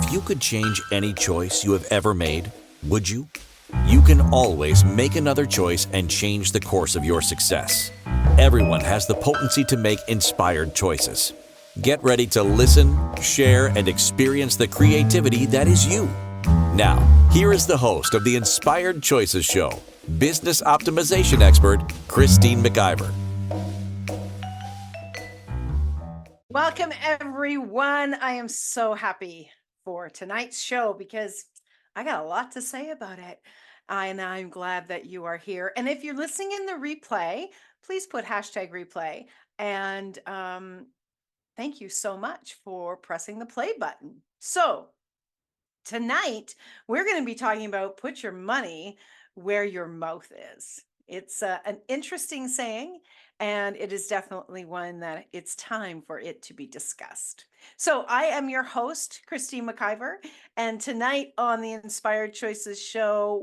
If you could change any choice you have ever made, would you? You can always make another choice and change the course of your success. Everyone has the potency to make inspired choices. Get ready to listen, share, and experience the creativity that is you. Now, here is the host of the Inspired Choices Show, business optimization expert, Christine McIver. Welcome, everyone. I am so happy for tonight's show because I got a lot to say about it. And I'm glad that you are here. And if you're listening in the replay, please put hashtag replay. And thank you so much for pressing the play button. So tonight, we're going to be talking about put your money where your mouth is. It's an interesting saying, and it is definitely one that it's time for it to be discussed. So I am your host, Christine McIver, and tonight on the Inspired Choices show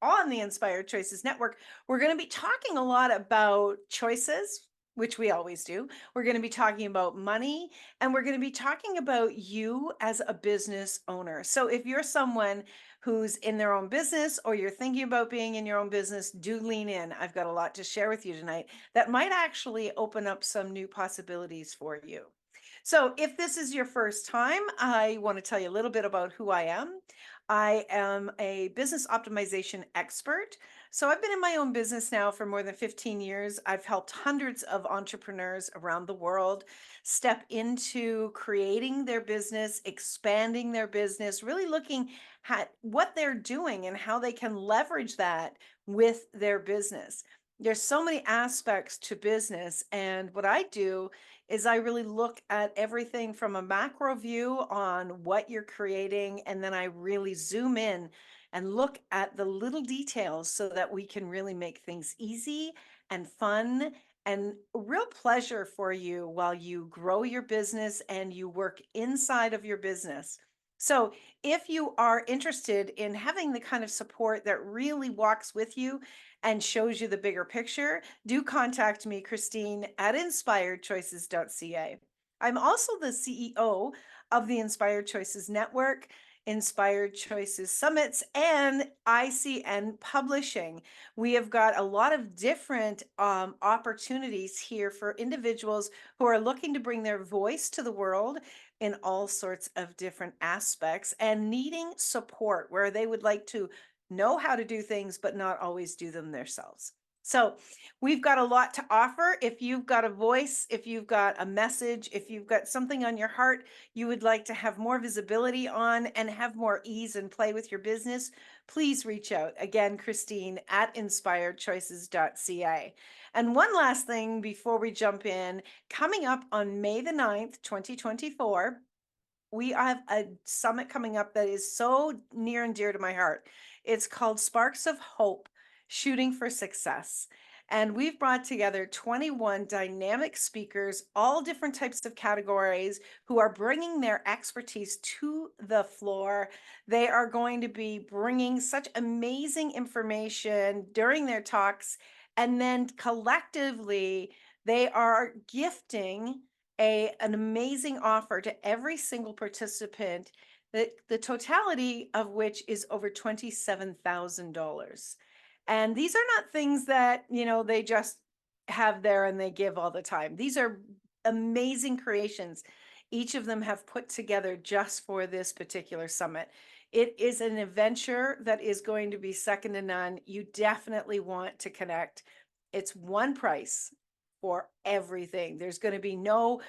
on the Inspired Choices Network, we're going to be talking a lot about choices, which we always do. We're going to be talking about money, and we're going to be talking about you as a business owner. So if you're someone who's in their own business or you're thinking about being in your own business, do lean in. I've got a lot to share with you tonight that might actually open up some new possibilities for you. So if this is your first time, I want to tell you a little bit about who I am. I am a business optimization expert. So I've been in my own business now for more than 15 years. I've helped hundreds of entrepreneurs around the world step into creating their business, expanding their business, really looking at what they're doing and how they can leverage that with their business. There's so many aspects to business, and what I do is I really look at everything from a macro view on what you're creating, and then I really zoom in and look at the little details so that we can really make things easy and fun and a real pleasure for you while you grow your business and you work inside of your business. So, if you are interested in having the kind of support that really walks with you and shows you the bigger picture, do contact me, Christine, at inspiredchoices.ca. I'm also the CEO of the Inspired Choices Network, Inspired Choices Summits, and ICN Publishing. We have got a lot of different opportunities here for individuals who are looking to bring their voice to the world in all sorts of different aspects and needing support where they would like to know how to do things, but not always do them themselves. So we've got a lot to offer. If you've got a voice, if you've got a message, if you've got something on your heart you would like to have more visibility on and have more ease and play with your business, please reach out. Again, Christine at inspiredchoices.ca. And one last thing before we jump in, coming up on May the 9th, 2024, we have a summit coming up that is so near and dear to my heart. It's called Sparks of Hope, Shooting for Success. And we've brought together 21 dynamic speakers, all different types of categories, who are bringing their expertise to the floor. They are going to be bringing such amazing information during their talks. And then collectively, they are gifting an amazing offer to every single participant, the totality of which is over $27,000. And these are not things that, they just have there and they give all the time. These are amazing creations. Each of them have put together just for this particular summit. It is an adventure that is going to be second to none. You definitely want to connect. It's one price for everything. There's going to be no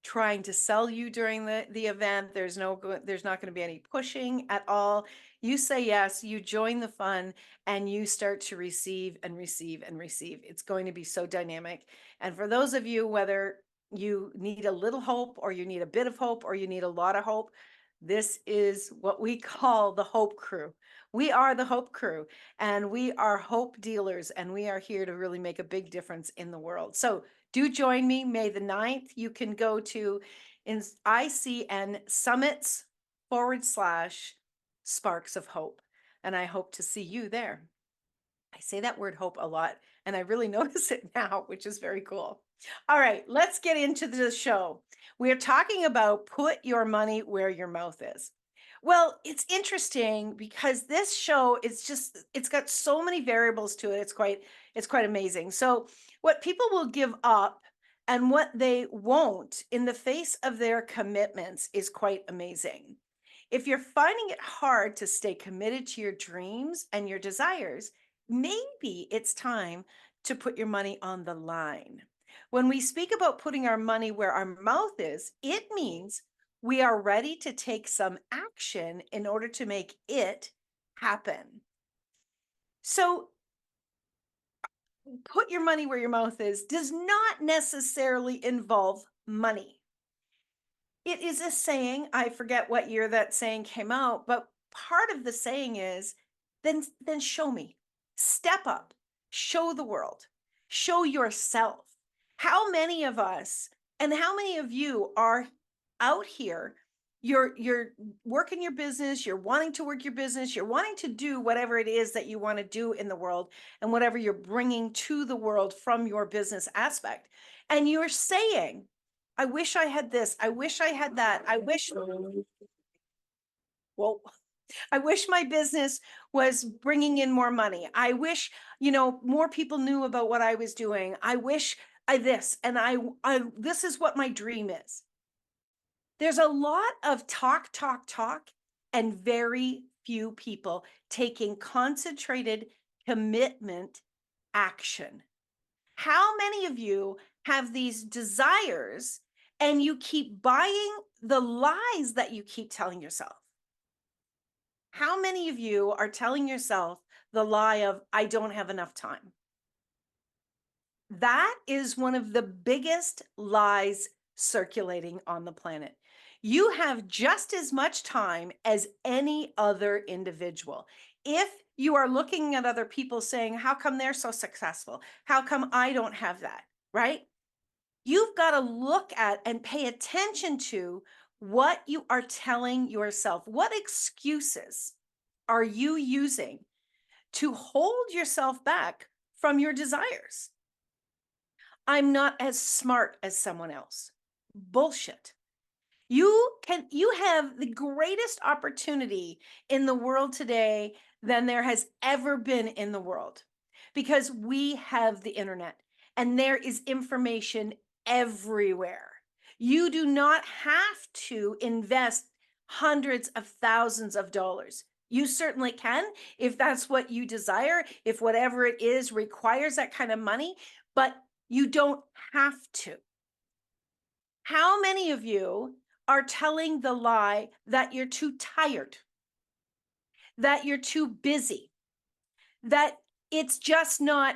trying to sell you during the event. There's not going to be any pushing at all. You say yes, you join the fun, and you start to receive and receive and receive. It's going to be so dynamic. And for those of you, whether you need a little hope or you need a bit of hope or you need a lot of hope, this is what we call the Hope Crew. We are the Hope Crew, and we are hope dealers, and we are here to really make a big difference in the world. So do join me May the 9th. You can go to ICN Summits /Sparks of Hope, and I hope to see you there. I say that word hope a lot, and I really notice it now, which is very cool. All right, let's get into the show. We are talking about put your money where your mouth is. Well, it's interesting because this show is just it's got so many variables to it. It's quite amazing. So, what people will give up and what they won't in the face of their commitments is quite amazing. If you're finding it hard to stay committed to your dreams and your desires, maybe it's time to put your money on the line. When we speak about putting our money where our mouth is, it means we are ready to take some action in order to make it happen. So, put your money where your mouth is does not necessarily involve money. It is a saying, I forget what year that saying came out, but part of the saying is then show me. Step up. Show the world. Show yourself. How many of us and how many of you are out here you're working your business, you're wanting to work your business, you're wanting to do whatever it is that you want to do in the world and whatever you're bringing to the world from your business aspect. And you're saying, I wish I had this. I wish I had that. Well, I wish my business was bringing in more money. I wish, more people knew about what I was doing. I wish I this, and this is what my dream is. There's a lot of talk, talk, talk, and very few people taking concentrated commitment action. How many of you have these desires and you keep buying the lies that you keep telling yourself? How many of you are telling yourself the lie of, I don't have enough time? That is one of the biggest lies circulating on the planet. You have just as much time as any other individual. If you are looking at other people saying, how come they're so successful? How come I don't have that? Right? You've got to look at and pay attention to what you are telling yourself. What excuses are you using to hold yourself back from your desires? I'm not as smart as someone else. Bullshit. You have the greatest opportunity in the world today than there has ever been in the world because we have the internet and there is information everywhere. You do not have to invest hundreds of thousands of dollars. You certainly can if that's what you desire, if whatever it is requires that kind of money, but you don't have to. How many of you are telling the lie that you're too tired, that you're too busy, that it's just not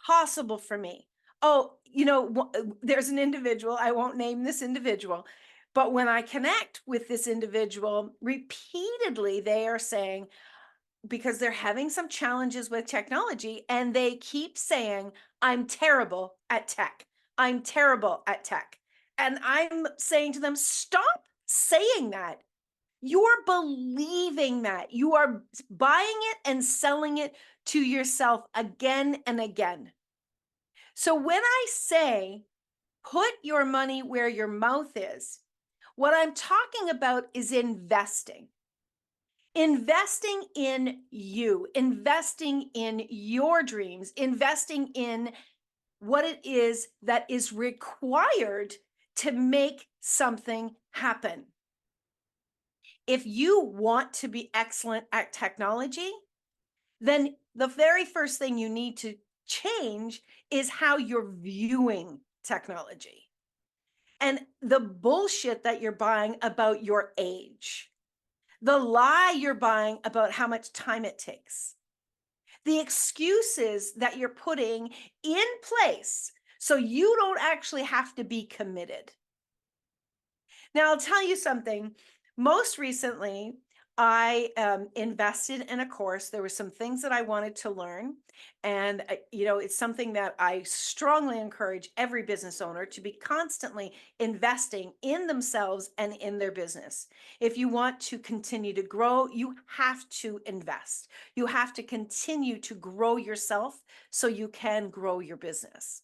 possible for me? Oh, there's an individual, I won't name this individual, but when I connect with this individual, repeatedly they are saying, because they're having some challenges with technology, and they keep saying, I'm terrible at tech. I'm terrible at tech. And I'm saying to them, stop saying that. You're believing that. You are buying it and selling it to yourself again and again. So when I say put your money where your mouth is, what I'm talking about is investing. Investing in you, investing in your dreams, investing in what it is that is required to make something happen. If you want to be excellent at technology, then the very first thing you need to change is how you're viewing technology and the bullshit that you're buying about your age, the lie you're buying about how much time it takes, the excuses that you're putting in place so you don't actually have to be committed. Now, I'll tell you something. Most recently, I invested in a course. There were some things that I wanted to learn. And, it's something that I strongly encourage every business owner to be constantly investing in themselves and in their business. If you want to continue to grow, you have to invest. You have to continue to grow yourself so you can grow your business.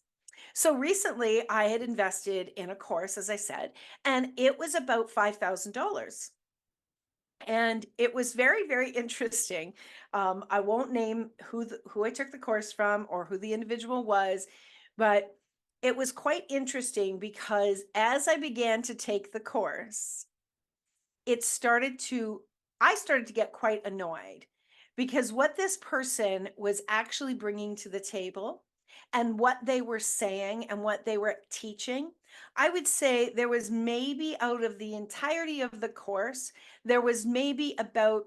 So recently, I had invested in a course, as I said, and it was about $5,000. And it was very, very interesting. I won't name who I took the course from or who the individual was, but it was quite interesting because as I began to take the course, it started to I started to get quite annoyed because what this person was actually bringing to the table and what they were saying and what they were teaching, I would say there was maybe out of the entirety of the course, there was maybe about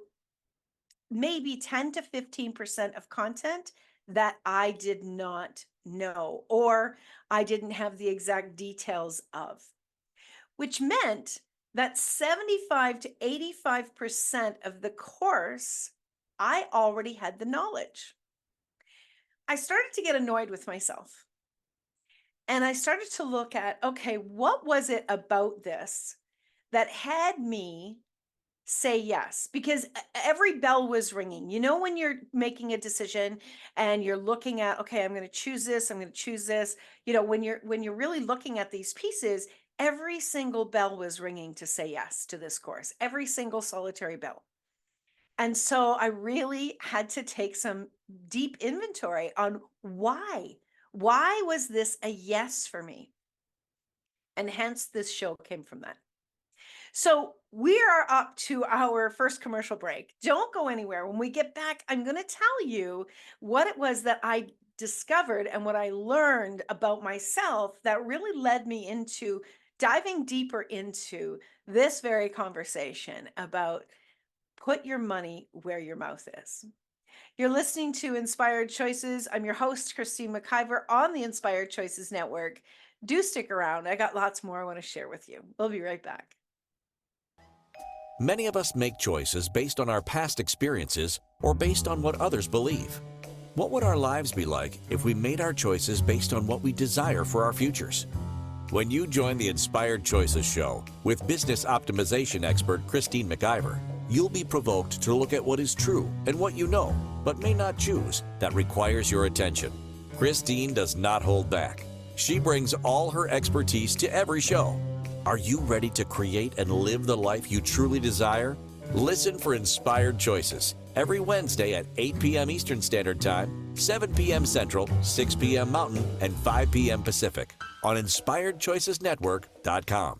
maybe 10 to 15% of content that I did not know or I didn't have the exact details of, which meant that 75 to 85% of the course, I already had the knowledge. I started to get annoyed with myself. And I started to look at, okay, what was it about this that had me say yes? Because every bell was ringing. You know, when you're making a decision and you're looking at, okay, I'm going to choose this, I'm going to choose this. You know, when you're really looking at these pieces, every single bell was ringing to say yes to this course, every single solitary bell. And so I really had to take some deep inventory on why. Why was this a yes for me? And hence this show came from that. So we are up to our first commercial break. Don't go anywhere. When we get back, I'm going to tell you what it was that I discovered and what I learned about myself that really led me into diving deeper into this very conversation about put your money where your mouth is. You're listening to Inspired Choices. I'm your host, Christine McIver, on the Inspired Choices Network. Do stick around. I got lots more I want to share with you. We'll be right back. Many of us make choices based on our past experiences or based on what others believe. What would our lives be like if we made our choices based on what we desire for our futures? When you join the Inspired Choices show with business optimization expert Christine McIver, you'll be provoked to look at what is true and what you know, but may not choose, that requires your attention. Christine does not hold back. She brings all her expertise to every show. Are you ready to create and live the life you truly desire? Listen for Inspired Choices every Wednesday at 8 p.m. Eastern Standard Time, 7 p.m. Central, 6 p.m. Mountain, and 5 p.m. Pacific on InspiredChoicesNetwork.com.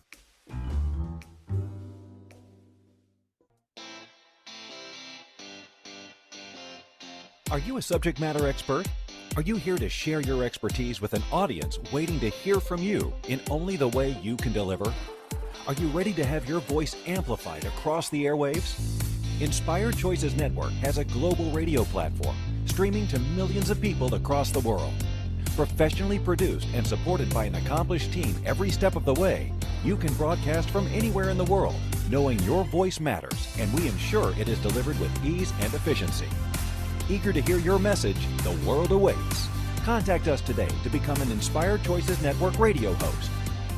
Are you a subject matter expert? Are you here to share your expertise with an audience waiting to hear from you in only the way you can deliver? Are you ready to have your voice amplified across the airwaves? Inspired Choices Network has a global radio platform streaming to millions of people across the world. Professionally produced and supported by an accomplished team every step of the way, you can broadcast from anywhere in the world, knowing your voice matters, and we ensure it is delivered with ease and efficiency. Eager to hear your message, the world awaits. Contact us today to become an Inspired Choices Network radio host.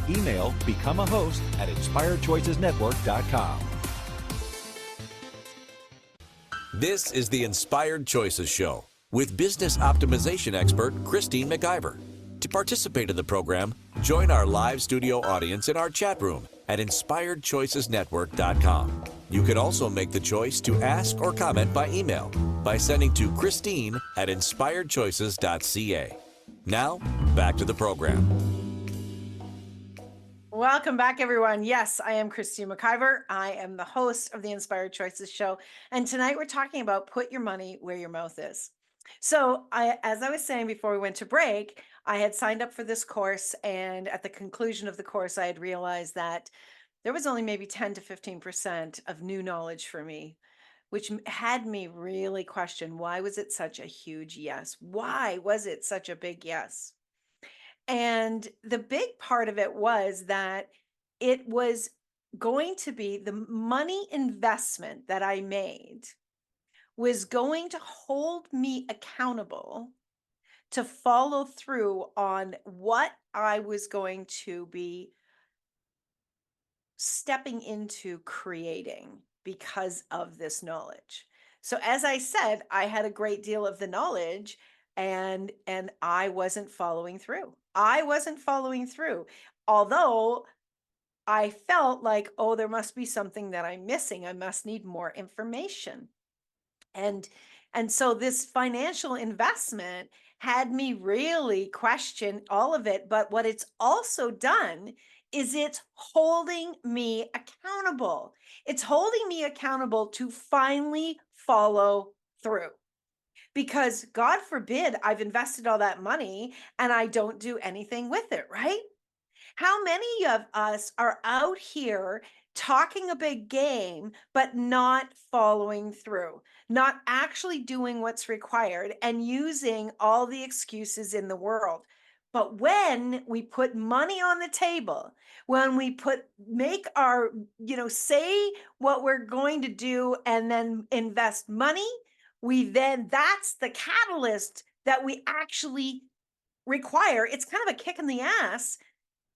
Email becomeahost@inspiredchoicesnetwork.com. This is the Inspired Choices Show with business optimization expert Christine McIver. To participate in the program, join our live studio audience in our chat room at InspiredChoicesNetwork.com. You can also make the choice to ask or comment by email by sending to Christine@InspiredChoices.ca. Now, back to the program. Welcome back, everyone. Yes, I am Christine McIver. I am the host of the Inspired Choices Show. And tonight we're talking about put your money where your mouth is. So as I was saying before we went to break, I had signed up for this course. And at the conclusion of the course, I had realized that there was only maybe 10 to 15% of new knowledge for me, which had me really question, why was it such a huge yes? Why was it such a big yes? And the big part of it was that it was going to be the money investment that I made was going to hold me accountable to follow through on what I was going to be stepping into creating because of this knowledge. So as I said, I had a great deal of the knowledge and I wasn't following through. I wasn't following through. Although I felt like, oh, there must be something that I'm missing. I must need more information. And and so this financial investment had me really question all of it. But what it's also done is it's holding me accountable. It's holding me accountable to finally follow through. Because God forbid I've invested all that money and I don't do anything with it, right? How many of us are out here talking a big game, but not following through, not actually doing what's required and using all the excuses in the world? But when we put money on the table, when we make our, say what we're going to do and then invest money, that's the catalyst that we actually require. It's kind of a kick in the ass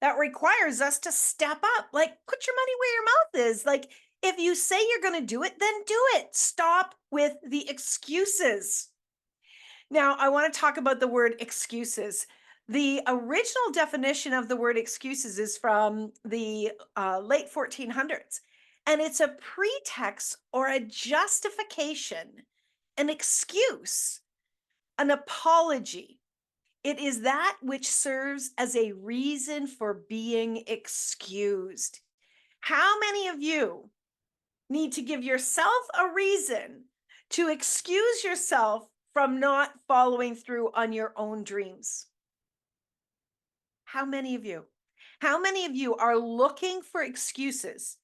that requires us to step up. Like, put your money where your mouth is. Like, if you say you're going to do it, then do it. Stop with the excuses. Now, I want to talk about the word excuses. The original definition of the word excuses is from the late 1400s, and it's a pretext or a justification, an excuse, an apology. It is that which serves as a reason for being excused. How many of you need to give yourself a reason to excuse yourself from not following through on your own dreams? How many of you? How many of you are looking for excuses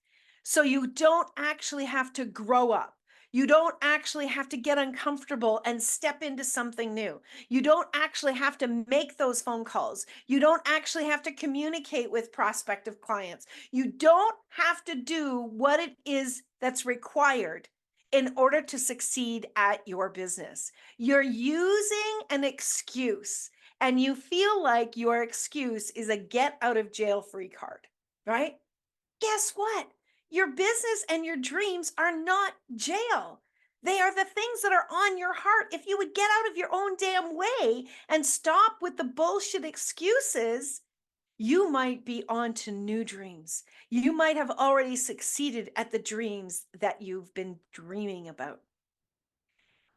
so you don't actually have to grow up? You don't actually have to get uncomfortable and step into something new. You don't actually have to make those phone calls. You don't actually have to communicate with prospective clients. You don't have to do what it is that's required in order to succeed at your business. You're using an excuse, and you feel like your excuse is a get out of jail free card, right? Guess what? Your business and your dreams are not jail. They are the things that are on your heart. If you would get out of your own damn way and stop with the bullshit excuses, you might be on to new dreams. You might have already succeeded at the dreams that you've been dreaming about.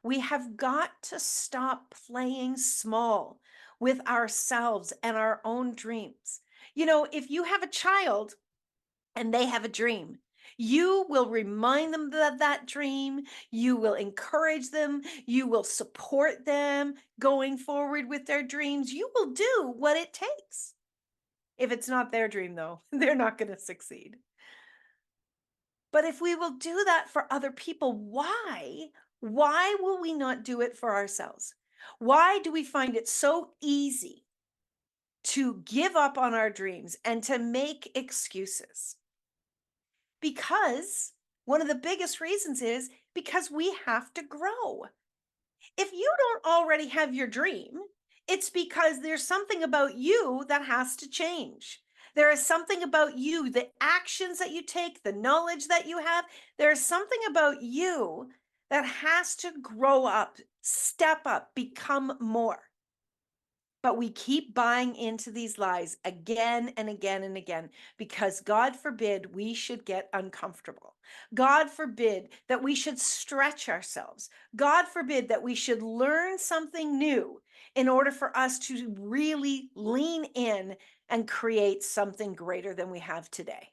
We have got to stop playing small with ourselves and our own dreams. If you have a child and they have a dream, you will remind them of that dream. You will encourage them. You will support them going forward with their dreams. You will do what it takes. If it's not their dream, though, they're not going to succeed. But if we will do that for other people, why? Why will we not do it for ourselves? Why do we find it so easy to give up on our dreams and to make excuses? Because one of the biggest reasons is because we have to grow. If you don't already have your dream, it's because there's something about you that has to change. There is something about you, the actions that you take, the knowledge that you have. There's something about you that has to grow up, step up, become more. But we keep buying into these lies again and again and again, because God forbid we should get uncomfortable. God forbid that we should stretch ourselves. God forbid that we should learn something new in order for us to really lean in and create something greater than we have today.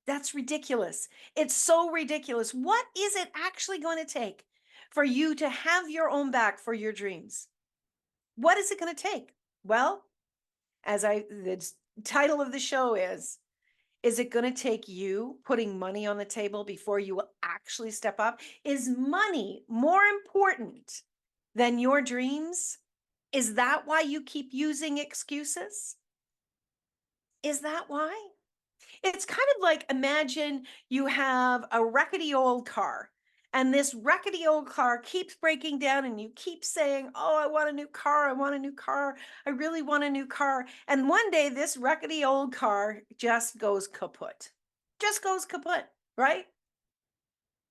That's ridiculous. It's so ridiculous. What is it actually going to take for you to have your own back for your dreams? What is it going to take? Well, the title of the show is it going to take you putting money on the table before you will actually step up? Is money more important than your dreams? Is that why you keep using excuses? Is that why? It's kind of like, imagine you have a rickety old car, and this rickety old car keeps breaking down, and you keep saying, oh, I want a new car. I want a new car. I really want a new car. And one day this rickety old car just goes kaput, right?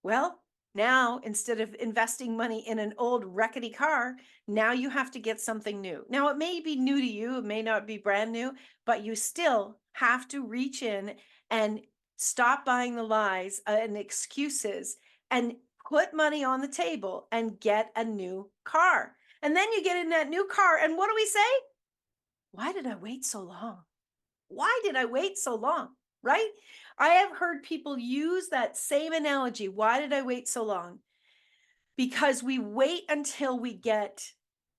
Well, now instead of investing money in an old rickety car, now you have to get something new. Now it may be new to you, it may not be brand new, but you still have to reach in and stop buying the lies and excuses and put money on the table and get a new car. And then you get in that new car, and what do we say? Why did I wait so long? Why did I wait so long? Right? I have heard people use that same analogy. Why did I wait so long? Because we wait until we get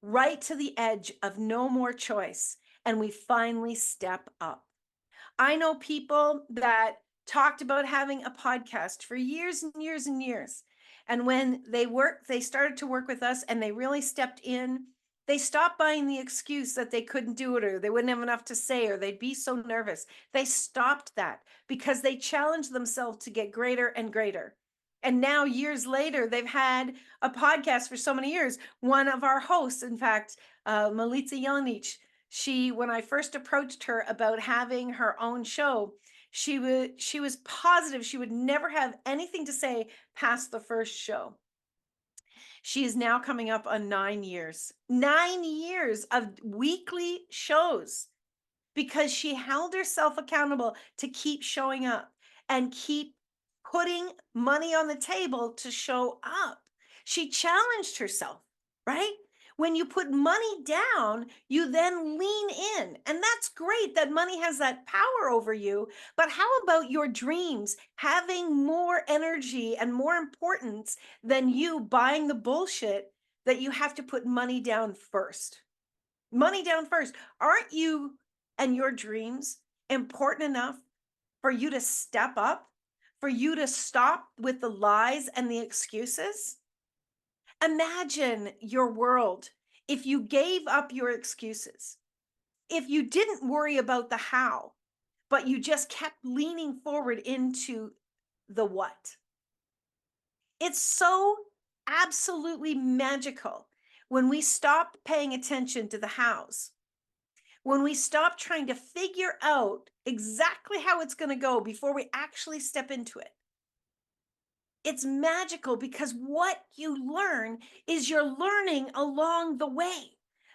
right to the edge of no more choice and we finally step up. I know people that talked about having a podcast for years and years and years. And when they started to work with us and they really stepped in, they stopped buying the excuse that they couldn't do it or they wouldn't have enough to say or they'd be so nervous. They stopped that because they challenged themselves to get greater and greater. And now, years later, they've had a podcast for so many years. One of our hosts, in fact, Milica Jelenic, when I first approached her about having her own show, she was positive she would never have anything to say past the first show. She is now coming up on 9 years of weekly shows because she held herself accountable to keep showing up and keep putting money on the table to show up. She challenged herself, right? When you put money down, you then lean in. And that's great that money has that power over you. But how about your dreams having more energy and more importance than you buying the bullshit that you have to put money down first? Money down first. Aren't you and your dreams important enough for you to step up, for you to stop with the lies and the excuses? Imagine your world if you gave up your excuses, if you didn't worry about the how, but you just kept leaning forward into the what. It's so absolutely magical when we stop paying attention to the hows, when we stop trying to figure out exactly how it's going to go before we actually step into it. It's magical because what you learn is you're learning along the way.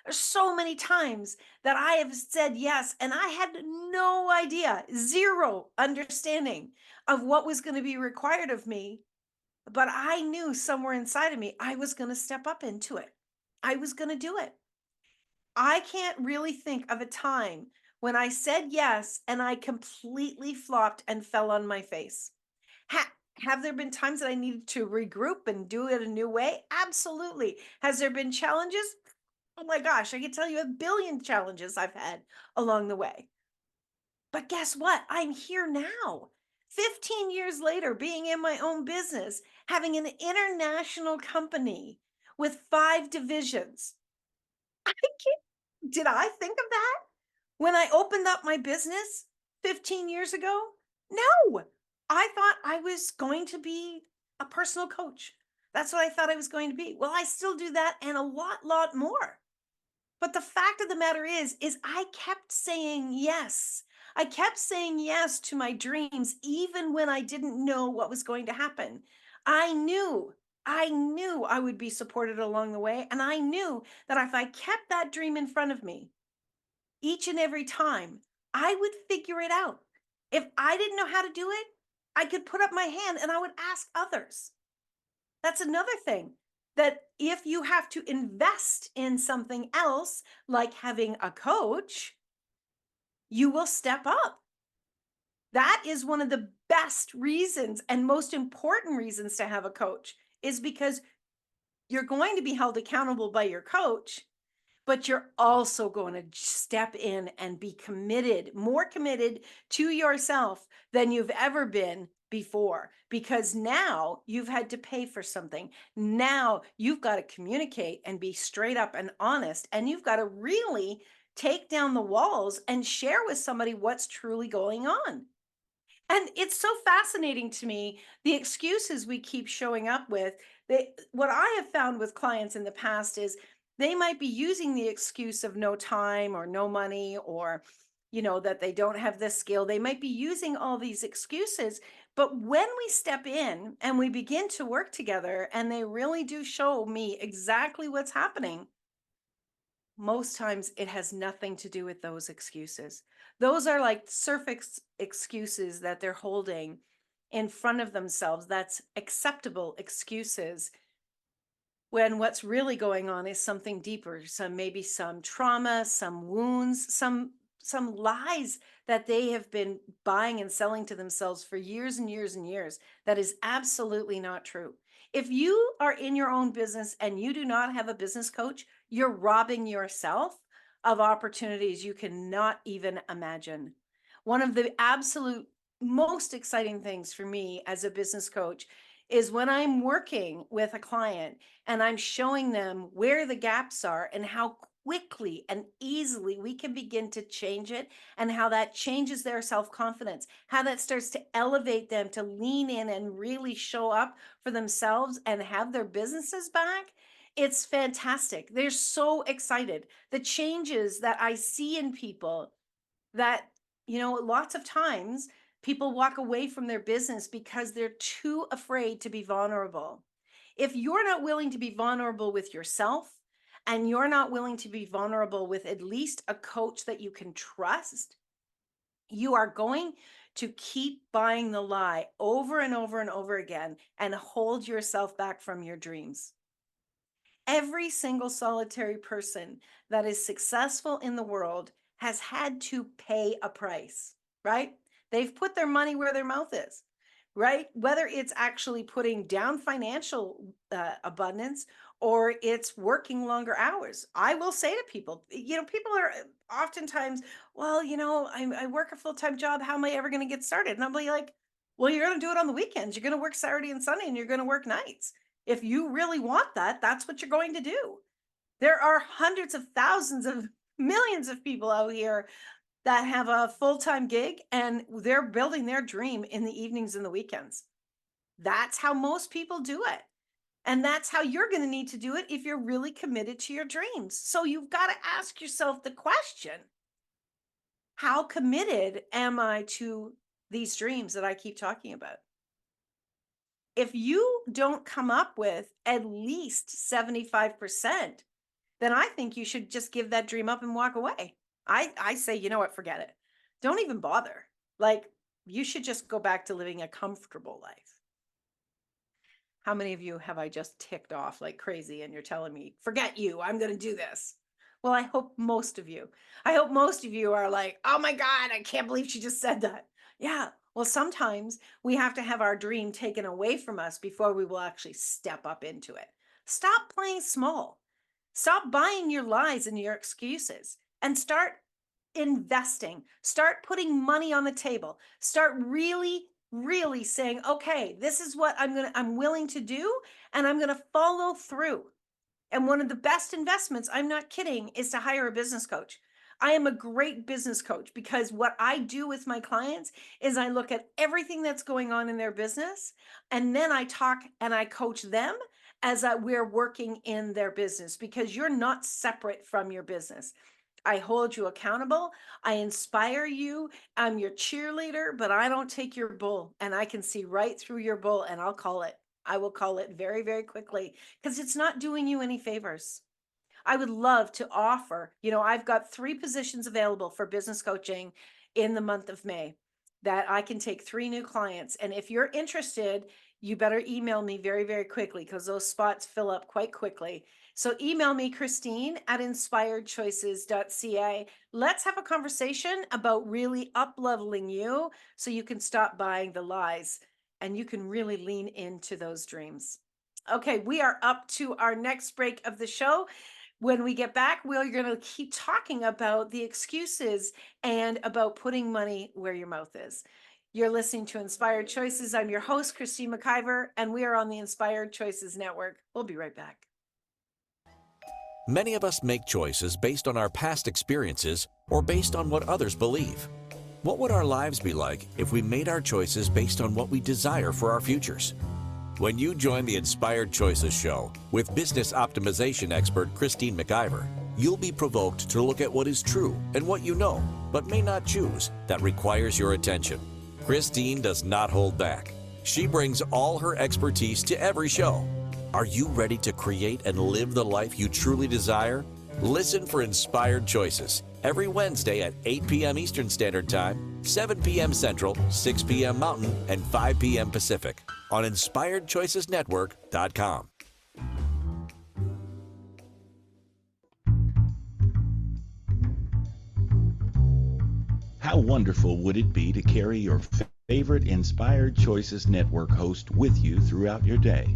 There's so many times that I have said yes, and I had no idea, zero understanding of what was going to be required of me. But I knew somewhere inside of me, I was going to step up into it. I was going to do it. I can't really think of a time when I said yes and I completely flopped and fell on my face. Have there been times that I needed to regroup and do it a new way? Absolutely. Has there been challenges? Oh my gosh, I can tell you a billion challenges I've had along the way. But guess what? I'm here now. 15 years later, being in my own business, having an international company with 5 divisions. Did I think of that when I opened up my business 15 years ago? No, I thought I was going to be a personal coach. That's what I thought I was going to be. Well, I still do that and a lot more. But the fact of the matter is I kept saying yes. I kept saying yes to my dreams, even when I didn't know what was going to happen. I knew I would be supported along the way. And I knew that if I kept that dream in front of me each and every time, I would figure it out. If I didn't know how to do it, I could put up my hand and I would ask others. That's another thing, that if you have to invest in something else, like having a coach, you will step up. That is one of the best reasons and most important reasons to have a coach, is because you're going to be held accountable by your coach, but you're also going to step in and be committed, more committed to yourself than you've ever been before, because now you've had to pay for something. Now you've got to communicate and be straight up and honest, and you've got to really take down the walls and share with somebody what's truly going on. And it's so fascinating to me, the excuses we keep showing up with. What I have found with clients in the past is they might be using the excuse of no time or no money, or, that they don't have this skill. They might be using all these excuses. But when we step in and we begin to work together and they really do show me exactly what's happening, most times it has nothing to do with those excuses. Those are like surface excuses that they're holding in front of themselves. That's acceptable excuses, when what's really going on is something deeper, maybe some trauma, some wounds, some lies that they have been buying and selling to themselves for years and years and years. That is absolutely not true. If you are in your own business and you do not have a business coach, you're robbing yourself of opportunities you cannot even imagine. One of the absolute most exciting things for me as a business coach is when I'm working with a client and I'm showing them where the gaps are and how quickly and easily we can begin to change it, and how that changes their self-confidence, how that starts to elevate them to lean in and really show up for themselves and have their businesses back. It's fantastic. They're so excited. The changes that I see in people, that, lots of times people walk away from their business because they're too afraid to be vulnerable. If you're not willing to be vulnerable with yourself, and you're not willing to be vulnerable with at least a coach that you can trust, you are going to keep buying the lie over and over and over again and hold yourself back from your dreams. Every single solitary person that is successful in the world has had to pay a price, right? They've put their money where their mouth is, right? Whether it's actually putting down financial abundance, or it's working longer hours. I will say to people, people are oftentimes, well, I work a full-time job. How am I ever going to get started? And I'll be like, well, you're going to do it on the weekends. You're going to work Saturday and Sunday, and you're going to work nights. If you really want that, that's what you're going to do. There are hundreds of thousands of millions of people out here that have a full-time gig, and they're building their dream in the evenings and the weekends. That's how most people do it. And that's how you're going to need to do it if you're really committed to your dreams. So you've got to ask yourself the question, how committed am I to these dreams that I keep talking about? If you don't come up with at least 75%, then I think you should just give that dream up and walk away. I say, you know what, forget it. Don't even bother. Like, you should just go back to living a comfortable life. How many of you have I just ticked off like crazy and you're telling me, forget you, I'm going to do this? Well, I hope most of you are like, oh my God, I can't believe she just said that. Yeah. Well, sometimes we have to have our dream taken away from us before we will actually step up into it. Stop playing small. Stop buying your lies and your excuses, and start investing. Start putting money on the table. Start really saying, okay, this is what I'm willing to do, and I'm going to follow through. And one of the best investments, I'm not kidding, is to hire a business coach. I am a great business coach because what I do with my clients is I look at everything that's going on in their business, and then I talk and I coach them as we're working in their business, because you're not separate from your business. I hold you accountable. I inspire you. I'm your cheerleader, but I don't take your bull, and I can see right through your bull, and I'll call it. I will call it very, very quickly, because it's not doing you any favors. I would love to offer, I've got 3 positions available for business coaching in the month of May that I can take 3 new clients. And if you're interested, you better email me very, very quickly, because those spots fill up quite quickly. So email me, Christine@inspiredchoices.ca. Let's have a conversation about really up-leveling you so you can stop buying the lies and you can really lean into those dreams. Okay, we are up to our next break of the show. When we get back, we're going to keep talking about the excuses and about putting money where your mouth is. You're listening to Inspired Choices. I'm your host, Christine McIver, and we are on the Inspired Choices Network. We'll be right back. Many of us make choices based on our past experiences or based on what others believe. What would our lives be like if we made our choices based on what we desire for our futures? When you join the Inspired Choices show with business optimization expert Christine McIver, you'll be provoked to look at what is true and what you know, but may not choose, that requires your attention. Christine does not hold back. She brings all her expertise to every show. Are you ready to create and live the life you truly desire? Listen for Inspired Choices every Wednesday at 8 p.m. Eastern Standard Time, 7 p.m. Central, 6 p.m. Mountain, and 5 p.m. Pacific on InspiredChoicesNetwork.com. How wonderful would it be to carry your favorite Inspired Choices Network host with you throughout your day?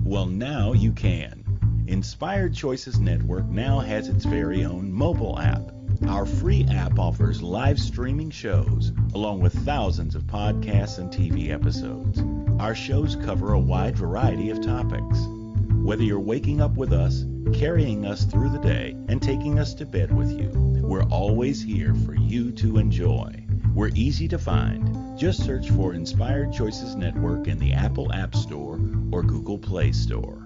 Well, now you can. Inspired Choices Network now has its very own mobile app. Our free app offers live streaming shows, along with thousands of podcasts and TV episodes. Our shows cover a wide variety of topics. Whether you're waking up with us, carrying us through the day, and taking us to bed with you, we're always here for you to enjoy. We're easy to find. Just search for Inspired Choices Network in the Apple App Store or Google Play Store.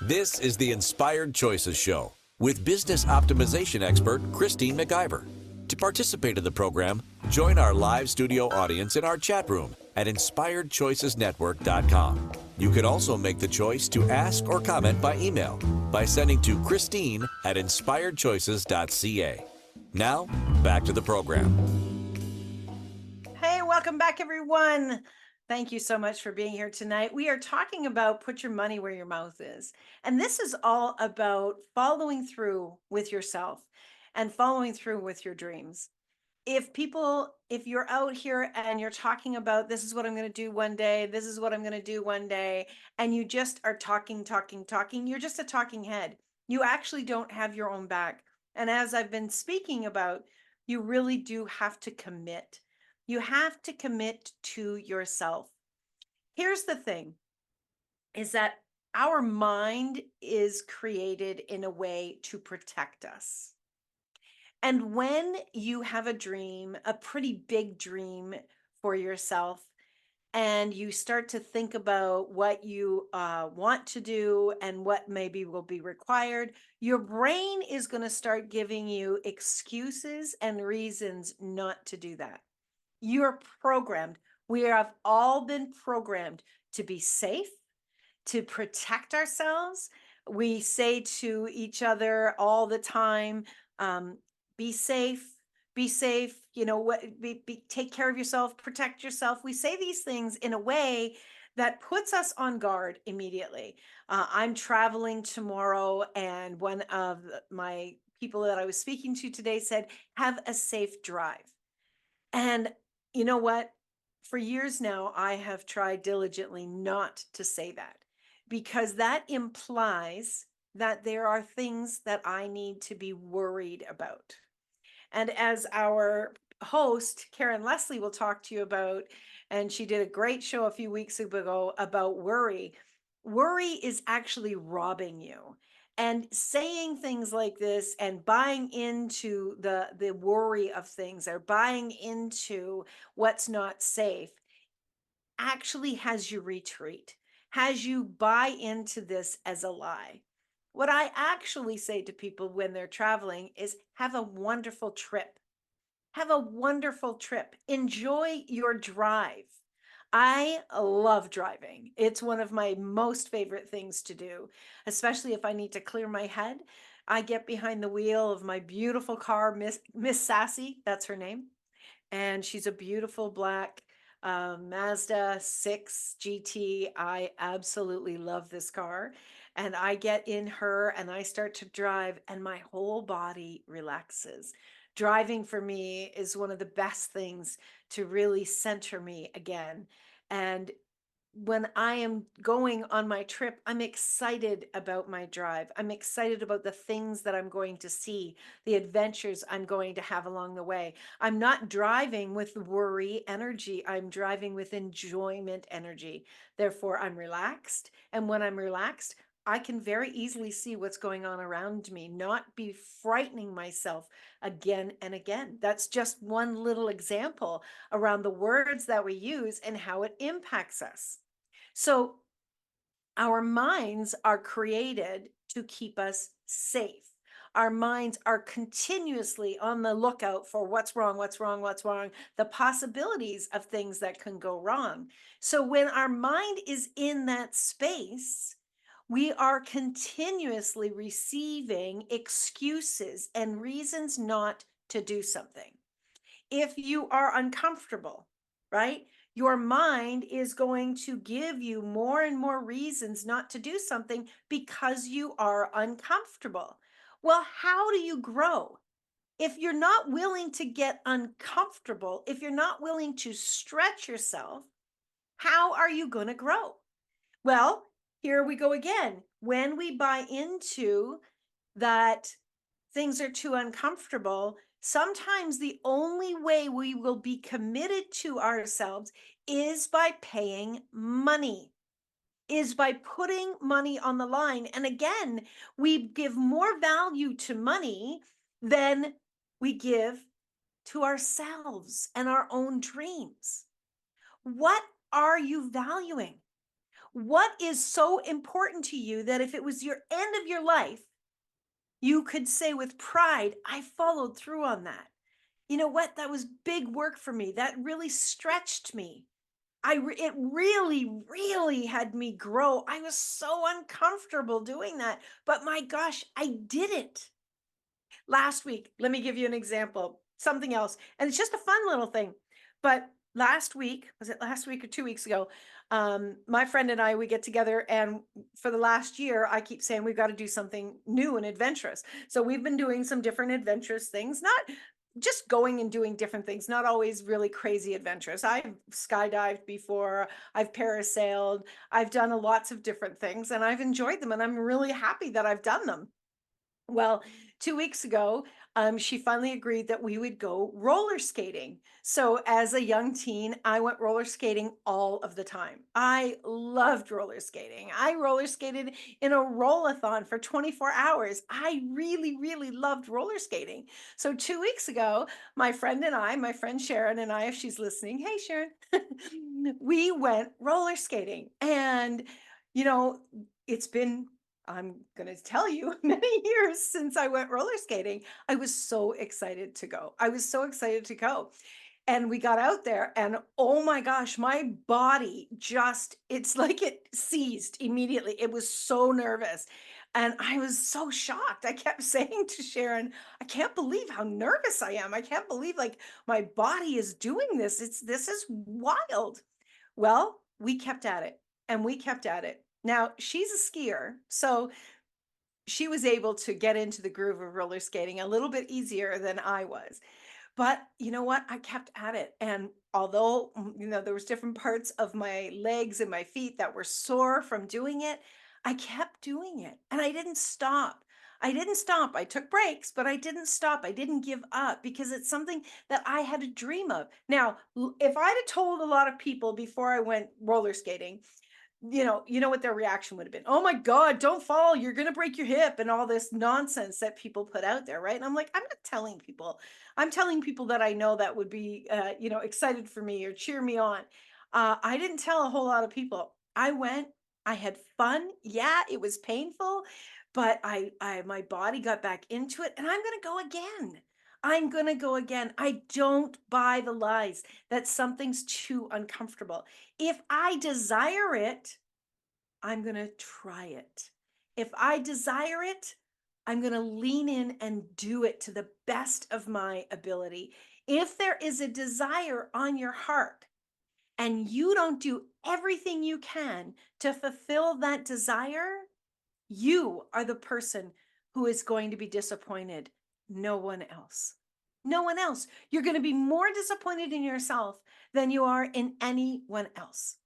This is the Inspired Choices Show with business optimization expert Christine McIver. To participate in the program, join our live studio audience in our chat room at InspiredChoicesNetwork.com. You can also make the choice to ask or comment by email by sending to Christine at InspiredChoices.ca. Now, back to the program. Hey, welcome back, everyone. Thank you so much for being here tonight. We are talking about put your money where your mouth is. And this is all about following through with yourself and following through with your dreams. If you're out here and you're talking about this is what I'm going to do one day, this is what I'm going to do one day, and you just are talking, you're just a talking head. You actually don't have your own back. And as I've been speaking about, you really do have to commit. You have to commit to yourself. Here's the thing, is that our mind is created in a way to protect us. And when you have a dream, a pretty big dream for yourself, and you start to think about what you want to do and what maybe will be required, your brain is going to start giving you excuses and reasons not to do that. You're programmed. We have all been programmed to be safe, to protect ourselves. We say to each other all the time, be safe, take care of yourself, protect yourself. We say these things in a way that puts us on guard immediately. I'm traveling tomorrow, and one of my people that I was speaking to today said, have a safe drive. And you know what? For years now, I have tried diligently not to say that, because that implies that there are things that I need to be worried about. And as our host, Karen Leslie, will talk to you about, and she did a great show a few weeks ago about worry. Worry is actually robbing you. And saying things like this and buying into the worry of things, or buying into what's not safe, actually has you retreat, has you buy into this as a lie. What I actually say to people when they're traveling is have a wonderful trip. Have a wonderful trip. Enjoy your drive. I love driving. It's one of my most favorite things to do, especially if I need to clear my head. I get behind the wheel of my beautiful car, Miss Sassy, that's her name. And she's a beautiful black Mazda 6 GT. I absolutely love this car. And I get in her and I start to drive, and my whole body relaxes. Driving for me is one of the best things to really center me again. And when I am going on my trip, I'm excited about my drive. I'm excited about the things that I'm going to see, the adventures I'm going to have along the way. I'm not driving with worry energy. I'm driving with enjoyment energy. Therefore, I'm relaxed. And when I'm relaxed, I can very easily see what's going on around me, not be frightening myself again and again. That's just one little example around the words that we use and how it impacts us. So our minds are created to keep us safe. Our minds are continuously on the lookout for what's wrong, the possibilities of things that can go wrong. So when our mind is in that space, we are continuously receiving excuses and reasons not to do something. If you are uncomfortable, right? Your mind is going to give you more and more reasons not to do something because you are uncomfortable. Well, how do you grow? If you're not willing to get uncomfortable, if you're not willing to stretch yourself, how are you going to grow? Well, here we go again. When we buy into that things are too uncomfortable, sometimes the only way we will be committed to ourselves is by paying money, is by putting money on the line. And again, we give more value to money than we give to ourselves and our own dreams. What are you valuing? What is so important to you that if it was your end of your life, you could say with pride, I followed through on that. You know what? That was big work for me. That really stretched me. It really had me grow. I was so uncomfortable doing that, but my gosh, I did it. Last week, let me give you an example, something else. And it's just a fun little thing. But last week, was it last week or 2 weeks ago? My friend and I, we get together, and for the last year, I keep saying we've got to do something new and adventurous. So we've been doing some different adventurous things, not just going and doing different things, not always really crazy adventurous. I've skydived before, I've parasailed, I've done lots of different things, and I've enjoyed them, and I'm really happy that I've done them. Well, 2 weeks ago, she finally agreed that we would go roller skating. So, as a young teen, I went roller skating all of the time. I loved roller skating. I roller skated in a rollathon for 24 hours. I really loved roller skating. So, 2 weeks ago, my friend and I, my friend Sharon and I, if she's listening, hey, Sharon, we went roller skating. And, you know, it's been, I'm going to tell you, many years since I went roller skating. I was so excited to go. I was so excited to go. And we got out there, and oh my gosh, my body just, it's like it seized immediately. It was so nervous. And I was so shocked. I kept saying to Sharon, I can't believe how nervous I am. I can't believe like my body is doing this. This is wild. Well, we kept at it, and we kept at it. Now, she's a skier, so she was able to get into the groove of roller skating a little bit easier than I was. But you know what? I kept at it. And although, there was different parts of my legs and my feet that were sore from doing it, I kept doing it, and I didn't stop. I didn't stop. I took breaks, but I didn't stop. I didn't give up because it's something that I had a dream of. Now, if I'd have told a lot of people before I went roller skating, you know what their reaction would have been. Oh my God, don't fall. You're going to break your hip, and all this nonsense that people put out there. Right. And I'm like, I'm not telling people. I'm telling people that I know that would be, excited for me or cheer me on. I didn't tell a whole lot of people. I went, I had fun. Yeah, it was painful, but my body got back into it, and I'm going to go again. I'm going to go again. I don't buy the lies that something's too uncomfortable. If I desire it, I'm going to try it. If I desire it, I'm going to lean in and do it to the best of my ability. If there is a desire on your heart and you don't do everything you can to fulfill that desire, you are the person who is going to be disappointed. No one else. No one else. You're going to be more disappointed in yourself than you are in anyone else.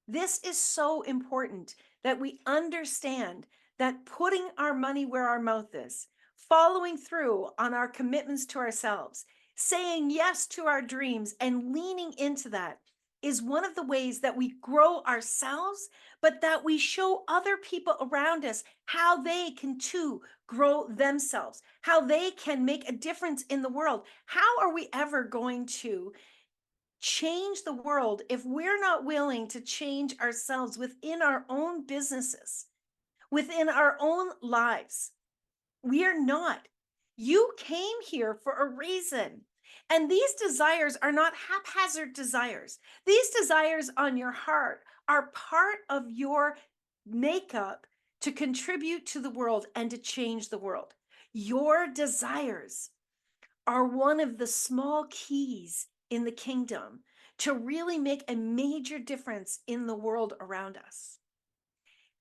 This is so important that we understand that putting our money where our mouth is, following through on our commitments to ourselves, saying yes to our dreams, and leaning into that is one of the ways that we grow ourselves, but that we show other people around us how they can too grow themselves, how they can make a difference in the world. How are we ever going to change the world if we're not willing to change ourselves within our own businesses, within our own lives? We are not. You came here for a reason. And these desires are not haphazard desires. These desires on your heart are part of your makeup to contribute to the world and to change the world. Your desires are one of the small keys in the kingdom to really make a major difference in the world around us.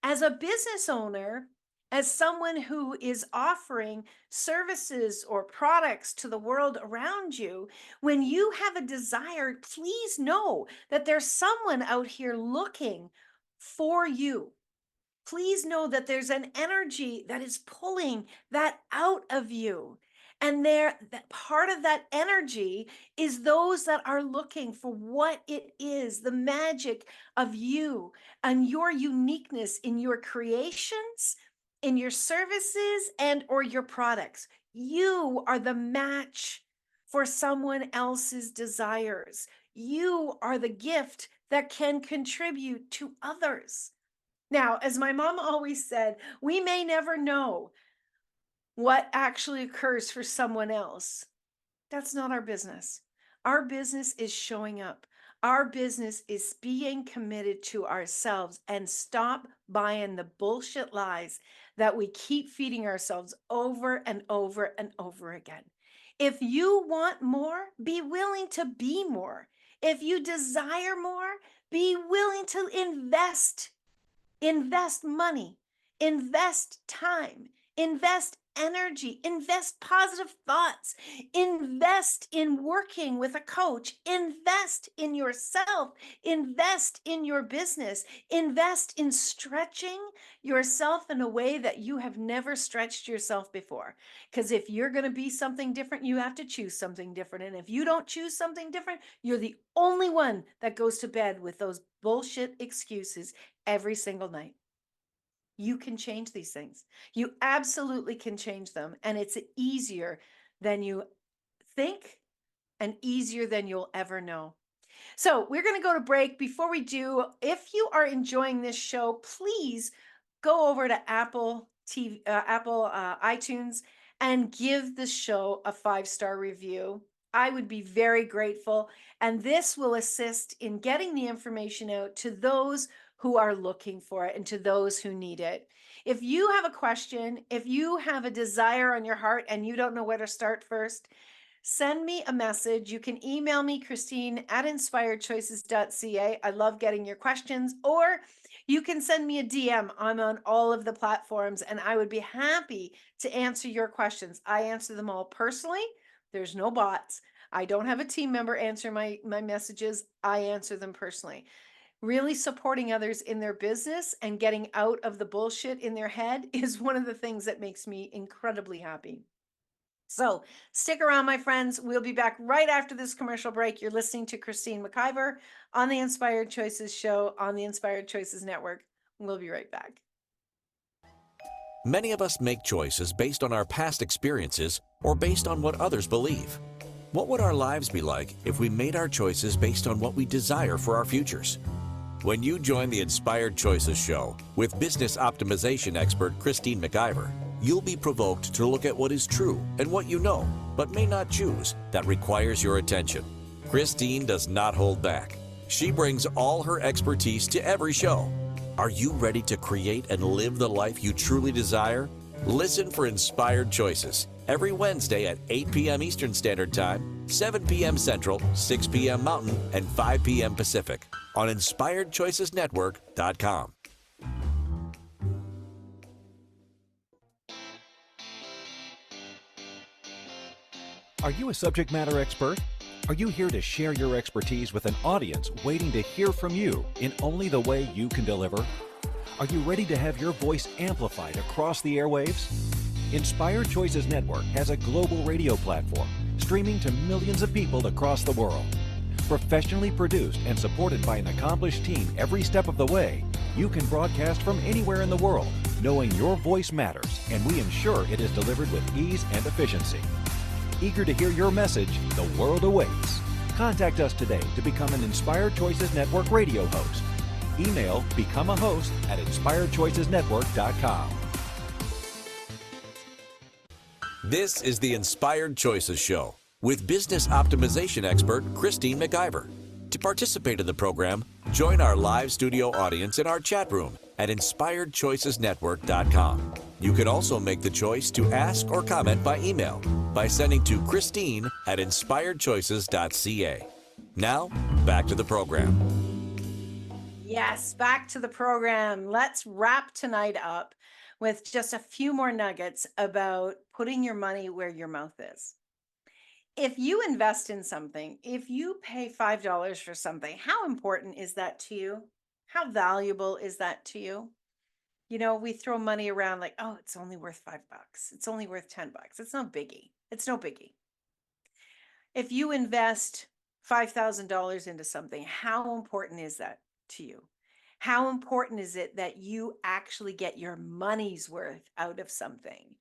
As a business owner, as someone who is offering services or products to the world around you, when you have a desire, please know that there's someone out here looking for you. Please know that there's an energy that is pulling that out of you. And that part of that energy is those that are looking for what it is, the magic of you and your uniqueness in your creations, in your services, and or your products. You are the match for someone else's desires. You are the gift that can contribute to others. Now, as my mom always said, we may never know what actually occurs for someone else. That's not our business. Our business is showing up. Our business is being committed to ourselves and stop buying the bullshit lies that we keep feeding ourselves over and over and over again. If you want more, be willing to be more. If you desire more, be willing to invest money, invest time, invest energy, invest positive thoughts, invest in working with a coach, invest in yourself, invest in your business, invest in stretching yourself in a way that you have never stretched yourself before. Because if you're going to be something different, you have to choose something different. And if you don't choose something different, you're the only one that goes to bed with those bullshit excuses every single night. You can change these things. You absolutely can change them. And it's easier than you think and easier than you'll ever know. So we're going to go to break. Before we do, if you are enjoying this show, please go over to Apple iTunes and give the show a 5-star review. I would be very grateful. And this will assist in getting the information out to those who are looking for it and to those who need it. If you have a question, if you have a desire on your heart and you don't know where to start first, send me a message. You can email me, Christine@inspiredchoices.ca. I love getting your questions. Or you can send me a DM. I'm on all of the platforms and I would be happy to answer your questions. I answer them all personally. There's no bots. I don't have a team member answer my messages. I answer them personally. Really supporting others in their business and getting out of the bullshit in their head is one of the things that makes me incredibly happy. So stick around, my friends. We'll be back right after this commercial break. You're listening to Christine McIver on the Inspired Choices show on the Inspired Choices Network. We'll be right back. Many of us make choices based on our past experiences or based on what others believe. What would our lives be like if we made our choices based on what we desire for our futures? When you join the Inspired Choices show with business optimization expert Christine McIver, you'll be provoked to look at what is true and what you know, but may not choose, that requires your attention. Christine does not hold back. She brings all her expertise to every show. Are you ready to create and live the life you truly desire? Listen for Inspired Choices every Wednesday at 8 p.m. Eastern Standard Time, 7 p.m. Central, 6 p.m. Mountain, and 5 p.m. Pacific on InspiredChoicesNetwork.com. Are you a subject matter expert? Are you here to share your expertise with an audience waiting to hear from you in only the way you can deliver? Are you ready to have your voice amplified across the airwaves? Inspired Choices Network has a global radio platform streaming to millions of people across the world. Professionally produced and supported by an accomplished team every step of the way, you can broadcast from anywhere in the world, knowing your voice matters, and we ensure it is delivered with ease and efficiency. Eager to hear your message, the world awaits. Contact us today to become an Inspired Choices Network radio host. Email becomeahost@inspiredchoicesnetwork.com. This is the Inspired Choices show with business optimization expert Christine McIver. To participate in the program, join our live studio audience in our chat room at inspiredchoicesnetwork.com. You can also make the choice to ask or comment by email by sending to Christine at inspiredchoices.ca. Now, back to the program. Yes, back to the program. Let's wrap tonight up with just a few more nuggets about putting your money where your mouth is. If you invest in something, if you pay $5 for something, how important is that to you? How valuable is that to you? You know, we throw money around like, oh, it's only worth $5. It's only worth $10. It's no biggie. It's no biggie. If you invest $5,000 into something, how important is that to you? How important is it that you actually get your money's worth out of something,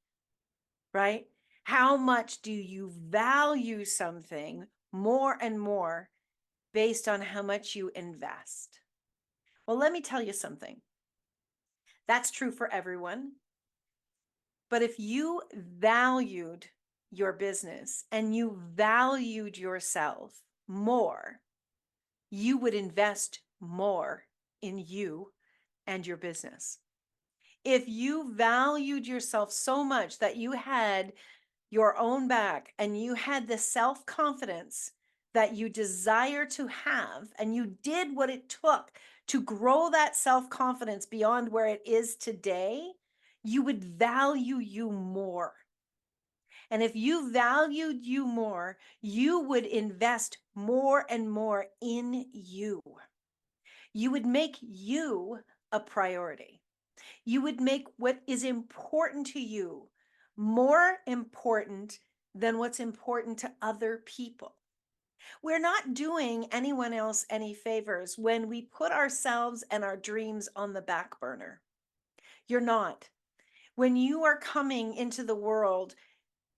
right? How much do you value something more and more based on how much you invest? Well, let me tell you something. That's true for everyone. But if you valued your business and you valued yourself more, you would invest more in you and your business. If you valued yourself so much that you had your own back and you had the self-confidence that you desire to have, and you did what it took to grow that self-confidence beyond where it is today, you would value you more. And if you valued you more, you would invest more and more in you. You would make you a priority. You would make what is important to you more important than what's important to other people. We're not doing anyone else any favors when we put ourselves and our dreams on the back burner. You're not. When you are coming into the world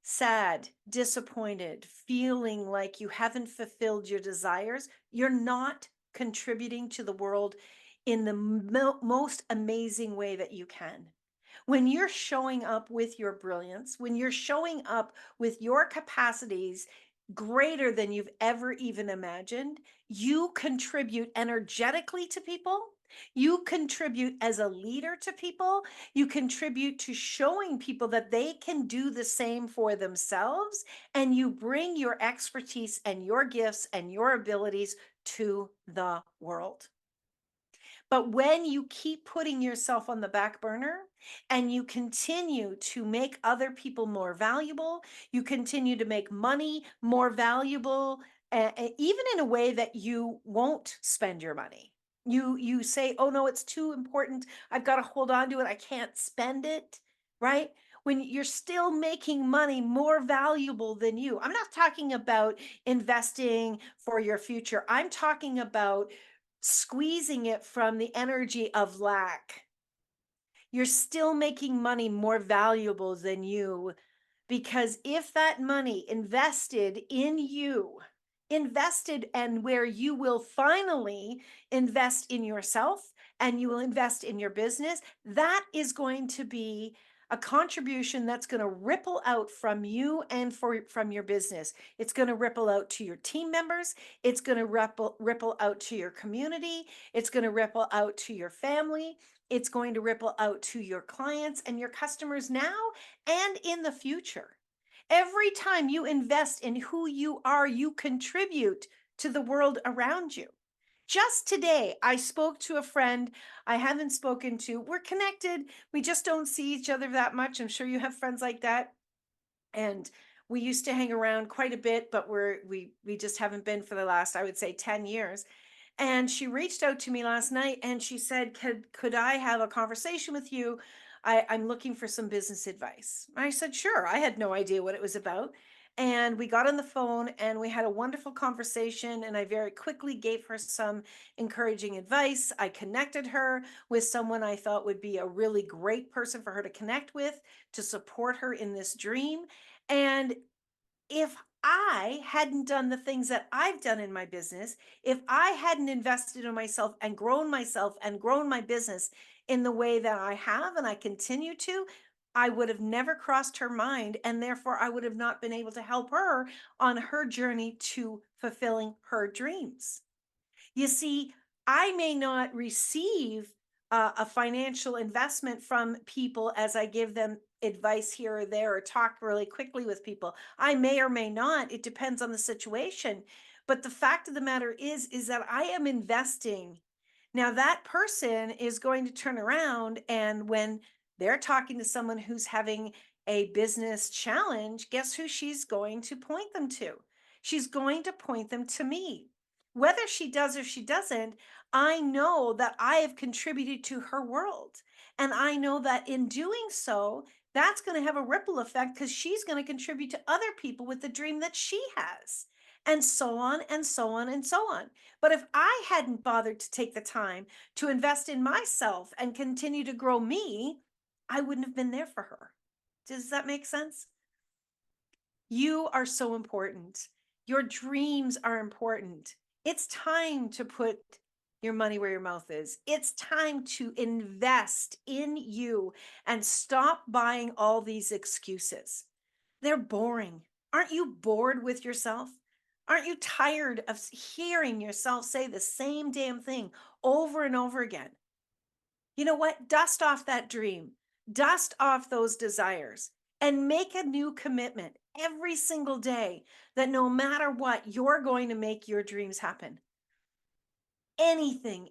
sad, disappointed, feeling like you haven't fulfilled your desires, you're not contributing to the world in the most amazing way that you can. When you're showing up with your brilliance, when you're showing up with your capacities greater than you've ever even imagined, you contribute energetically to people. You contribute as a leader to people. You contribute to showing people that they can do the same for themselves. And you bring your expertise and your gifts and your abilities to the world. But when you keep putting yourself on the back burner and you continue to make other people more valuable, you continue to make money more valuable, even in a way that you won't spend your money. You say, oh no, it's too important. I've got to hold on to it. I can't spend it, right? When you're still making money more valuable than you. I'm not talking about investing for your future. I'm talking about squeezing it from the energy of lack. You're still making money more valuable than you, because if that money invested in you, invested and where you will finally invest in yourself and you will invest in your business, that is going to be a contribution that's going to ripple out from you and from your business. It's going to ripple out to your team members. It's going to ripple out to your community. It's going to ripple out to your family. It's going to ripple out to your clients and your customers now and in the future. Every time you invest in who you are, you contribute to the world around you. Just today, I spoke to a friend I haven't spoken to. We're connected. We just don't see each other that much. I'm sure you have friends like that. And we used to hang around quite a bit, but we just haven't been for the last, I would say, 10 years. And she reached out to me last night and she said, could I have a conversation with you? I'm looking for some business advice. I said, sure. I had no idea what it was about. And we got on the phone and we had a wonderful conversation. And I very quickly gave her some encouraging advice. I connected her with someone I thought would be a really great person for her to connect with, to support her in this dream. And if I hadn't done the things that I've done in my business, if I hadn't invested in myself and grown my business in the way that I have and I continue to, I would have never crossed her mind. And therefore, I would have not been able to help her on her journey to fulfilling her dreams. You see, I may not receive a financial investment from people as I give them advice here or there or talk really quickly with people. I may or may not. It depends on the situation. But the fact of the matter is that I am investing. Now, that person is going to turn around, and when they're talking to someone who's having a business challenge, guess who she's going to point them to? She's going to point them to me. Whether she does or she doesn't, I know that I have contributed to her world. And I know that in doing so, that's going to have a ripple effect because she's going to contribute to other people with the dream that she has. And so on and so on and so on. But if I hadn't bothered to take the time to invest in myself and continue to grow me, I wouldn't have been there for her. Does that make sense? You are so important. Your dreams are important. It's time to put your money where your mouth is. It's time to invest in you and stop buying all these excuses. They're boring. Aren't you bored with yourself? Aren't you tired of hearing yourself say the same damn thing over and over again? You know what? Dust off that dream, dust off those desires, and make a new commitment every single day that no matter what, you're going to make your dreams happen. Anything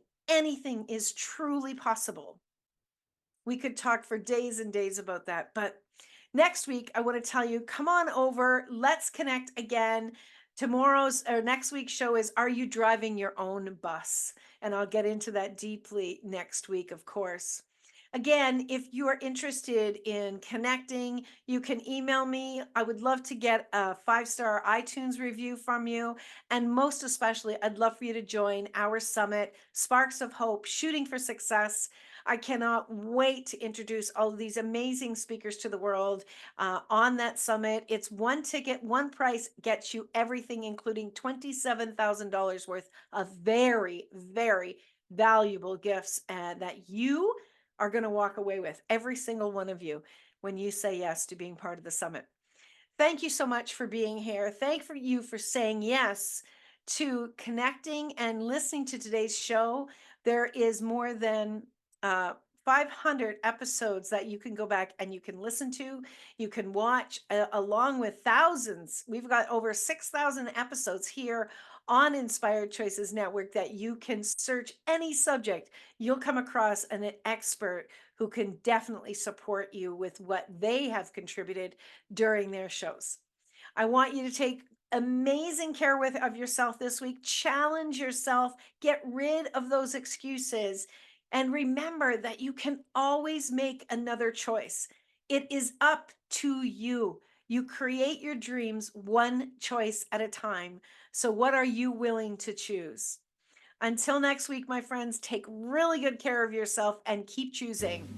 is truly possible. We could talk for days and days about that, but next week, I want to tell you, come on over, let's connect again. Tomorrow's or next week's show is Are You Driving Your Own Bus? And I'll get into that deeply next week, of course. Again, if you are interested in connecting, you can email me. I would love to get a 5-star iTunes review from you. And most especially, I'd love for you to join our summit, Sparks of Hope, Shooting for Success. I cannot wait to introduce all of these amazing speakers to the world on that summit. It's one ticket, one price, gets you everything, including $27,000 worth of very, very valuable gifts that you are going to walk away with, every single one of you, when you say yes to being part of the summit. Thank you so much for being here. Thank you for saying yes to connecting and listening to today's show. There is more than 500 episodes that you can go back and you can listen to. You can watch along with thousands. We've got over 6,000 episodes here on Inspired Choices Network that you can search any subject. You'll come across an expert who can definitely support you with what they have contributed during their shows. I want you to take amazing care of yourself this week. Challenge yourself. Get rid of those excuses. And remember that you can always make another choice. It is up to you. You create your dreams one choice at a time. So what are you willing to choose? Until next week, my friends, take really good care of yourself and keep choosing.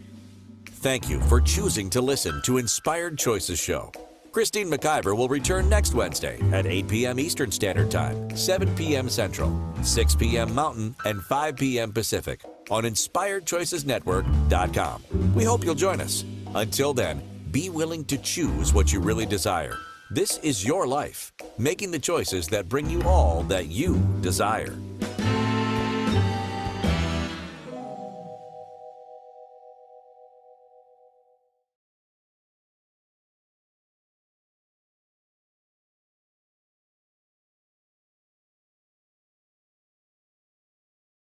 Thank you for choosing to listen to Inspired Choices Show. Christine McIver will return next Wednesday at 8 p.m. Eastern Standard Time, 7 p.m. Central, 6 p.m. Mountain, and 5 p.m. Pacific on InspiredChoicesNetwork.com. We hope you'll join us. Until then, be willing to choose what you really desire. This is your life, making the choices that bring you all that you desire.